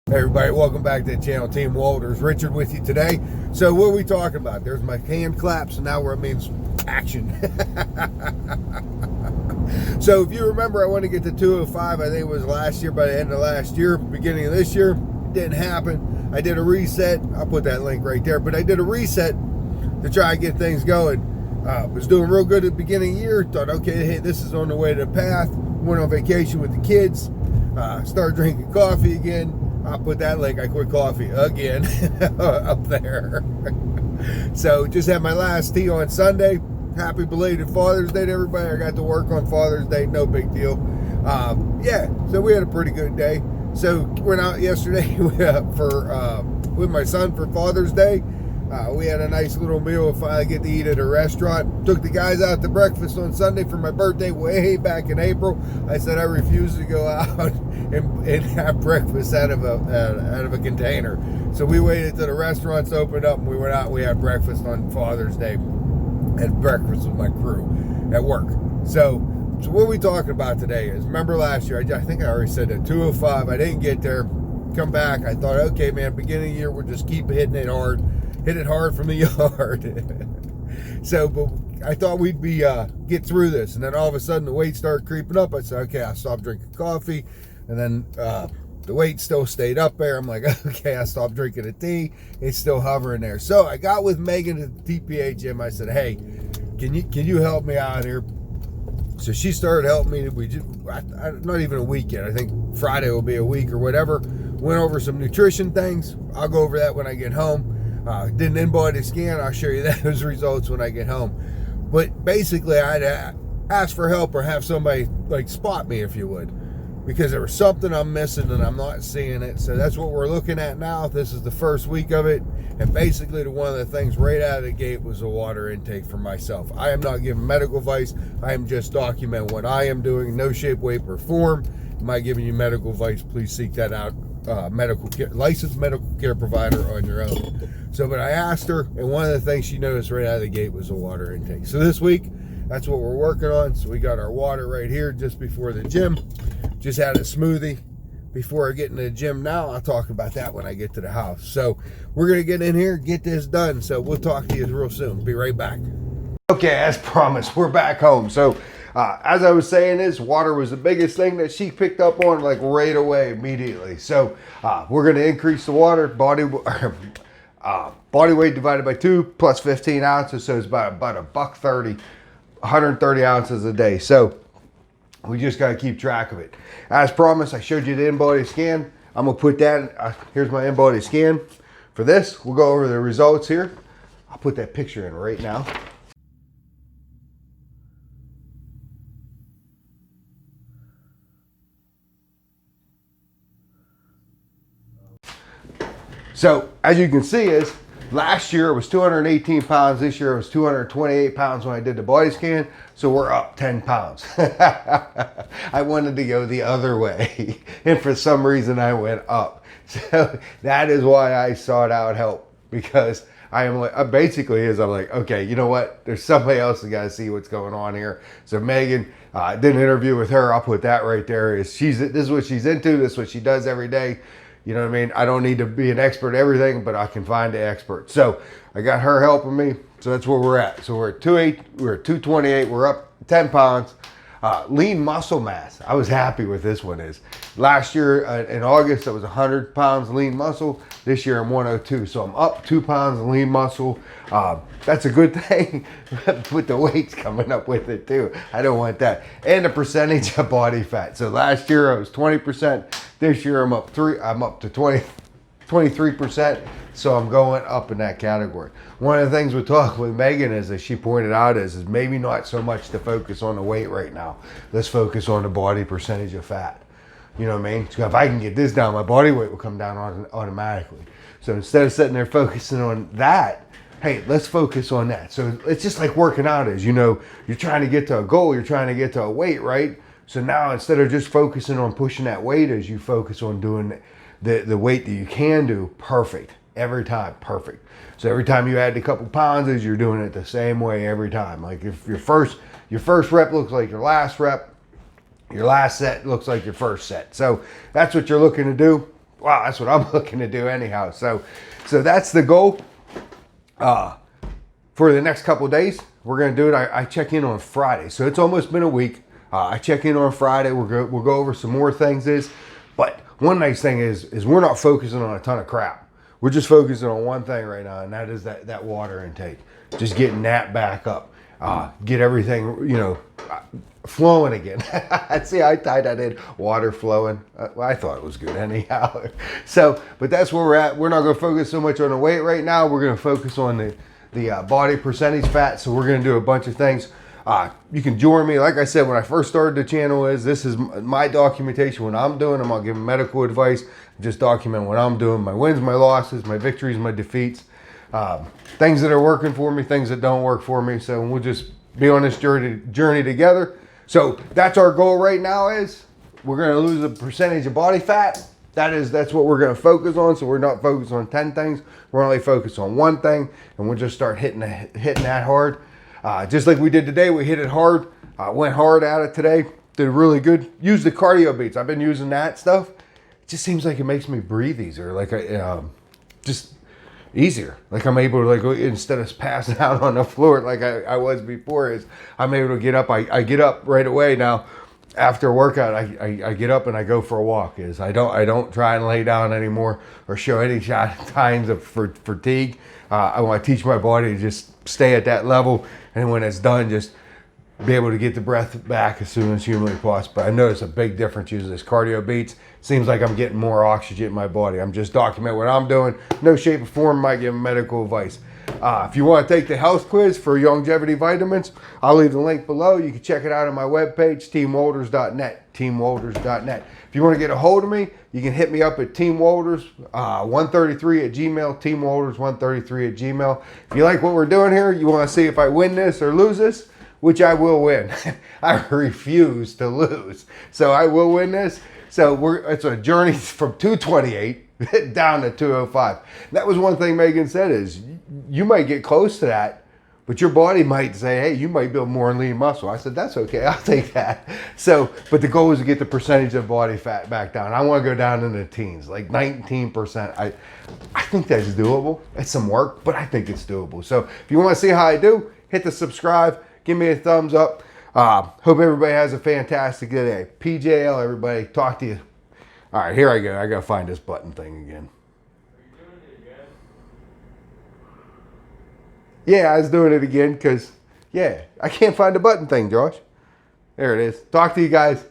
Hey everybody, welcome back to the channel. Team Walters, Richard with you today. So what are we talking about? There's my hand claps, and now where it means action. So if you remember, I wanted to get to 205. I think it was last year, by the end of last year, beginning of this year. It didn't happen. I did a reset. I'll put that link right there. But I did a reset to try and get things going. Was doing real good at the beginning of the year. Thought, okay, hey, this is on the way to the path. Went on vacation with the kids. Started drinking coffee again. I'll put that link. I quit coffee again up there. So just had my last tea on Sunday. Happy belated Father's Day to everybody. I got to work on Father's Day. No big deal. Yeah, so we had a pretty good day. So went out yesterday with my son for Father's Day. We had a nice little meal. Finally get to eat at a restaurant. Took the guys out to breakfast on Sunday for my birthday way back in April. I said I refuse to go out and have breakfast out of a container. So we waited till the restaurants opened up and we went out and we had breakfast on Father's Day. Had breakfast with my crew at work. So what are we talking about today is, remember last year, I think I already said that 205, I didn't get there. Come back, I thought, okay man, beginning of the year, we'll just keep hitting it hard. Hit it hard from the yard. So, but I thought we'd be get through this, and then all of a sudden the weight started creeping up. I said, okay, I stopped drinking coffee, and then the weight still stayed up there. I'm like, okay, I stopped drinking the tea. It's still hovering there. So I got with Meghan at the TPA gym. I said, hey, can you help me out here? So she started helping me. We just not even a week yet. I think Friday will be a week or whatever. Went over some nutrition things. I'll go over that when I get home. Did an in-body scan. I'll show you those results when I get home. But basically, I'd ask for help or have somebody like spot me, if you would, because there was something I'm missing and I'm not seeing it. So that's what we're looking at now. This is the first week of it. And basically, one of the things right out of the gate was the water intake for myself. I am not giving medical advice. I am just documenting what I am doing. No shape, weight, or form. Am I giving you medical advice? Please seek that out. Licensed medical care provider on your own. So, but I asked her, and one of the things she noticed right out of the gate was the water intake. So this week, that's what we're working on. So we got our water right here just before the gym. Just had a smoothie before I get into the gym. Now I'll talk about that when I get to the house. So we're gonna get in here, get this done. So we'll talk to you real soon. Be right back. Okay, as promised, we're back home. So as I was saying, this water was the biggest thing that she picked up on like right away, immediately. So we're going to increase the water, body weight divided by 2 plus 15 ounces. So it's about $130, 130 ounces a day. So we just got to keep track of it. As promised, I showed you the in-body scan. I'm going to put that, here's my in-body scan. For this, we'll go over the results here. I'll put that picture in right now. So as you can see is last year it was 218 pounds. This year it was 228 pounds when I did the body scan. So we're up 10 pounds. I wanted to go the other way. And for some reason I went up. So that is why I sought out help, because I am like, I'm like, okay, you know what? There's somebody else that got to see what's going on here. So Meghan, did an interview with her. I'll put that right there. This is what she's into. This is what she does every day. You know what I mean? I don't need to be an expert at everything, but I can find the expert. So I got her helping me. So that's where we're at. So we're at 228. We're up 10 pounds. Lean muscle mass. I was happy with this one. Is last year in August, I was 100 pounds lean muscle. This year I'm 102. So I'm up 2 pounds lean muscle. That's a good thing. With the weights coming up with it too. I don't want that. And the percentage of body fat. So last year I was 20%. This year I'm up to 23%. So I'm going up in that category. One of the things we talked with Meghan is, as she pointed out, is maybe not so much to focus on the weight right now. Let's focus on the body percentage of fat. You know what I mean? So if I can get this down, my body weight will come down automatically. So instead of sitting there focusing on that, hey, let's focus on that. So it's just like working out is, you know, you're trying to get to a goal, you're trying to get to a weight, right? So now instead of just focusing on pushing that weight, as you focus on doing the weight that you can do, perfect. Every time, perfect. So every time you add a couple pounds, you're doing it the same way every time. Like if your first rep looks like your last rep, your last set looks like your first set. So that's what you're looking to do. Wow, that's what I'm looking to do anyhow. So that's the goal. For the next couple of days, we're gonna do it. I check in on Friday, so it's almost been a week. I check in on Friday. We'll go over some more things. But one nice thing is we're not focusing on a ton of crap. We're just focusing on one thing right now, and that is that water intake. Just getting that back up. Get everything, you know, flowing again. See, I tied that in, water flowing. Well, I thought it was good anyhow. So, but that's where we're at. We're not going to focus so much on the weight right now. We're going to focus on the body percentage fat. So we're going to do a bunch of things. You can join me. Like I said, when I first started the channel, this is my documentation. What I'm doing, I'm not giving medical advice. I'm just documenting what I'm doing, my wins, my losses, my victories, my defeats. Things that are working for me, things that don't work for me. So we'll just be on this journey together. So that's our goal right now, is we're going to lose a percentage of body fat. That's what we're going to focus on. So we're not focused on 10 things. We're only focused on one thing, and we'll just start hitting that hard. Just like we did today, we hit it hard. Went hard at it today. Did really good. Use the CardioBeets. I've been using that stuff. It just seems like it makes me breathe easier. Like just easier. Like I'm able to, like, instead of passing out on the floor like I was before, is I'm able to get up. I get up right away now. After a workout, I get up and I go for a walk. I don't try and lay down anymore or show any signs of fatigue. I want to teach my body to just stay at that level, and when it's done, just be able to get the breath back as soon as humanly possible. I notice a big difference using this CardioBeets. Seems like I'm getting more oxygen in my body. I'm just documenting what I'm doing. No shape or form might give medical advice. If you want to take the health quiz for Youngevity vitamins, I'll leave the link below. You can check it out on my webpage, teamwalders.net, teamwalders.net. If you want to get a hold of me, you can hit me up at teamwalders133@gmail, teamwalders133@gmail. If you like what we're doing here, you want to see if I win this or lose this, which I will win. I refuse to lose. So I will win this. So it's a journey from 228 down to 205. That was one thing Meghan said, is you might get close to that, but your body might say, hey, you might build more lean muscle. I said, that's okay, I'll take that. So, but the goal is to get the percentage of body fat back down. I want to go down in the teens, like 19%. I think that's doable. It's some work, but I think it's doable. So if you want to see how I do, hit the subscribe, give me a thumbs up. Hope everybody has a fantastic day. PJL, everybody. Talk to you. All right, here I go. I got to find this button thing again. Yeah, I was doing it again because, yeah, I can't find the button thing, Josh. There it is. Talk to you guys.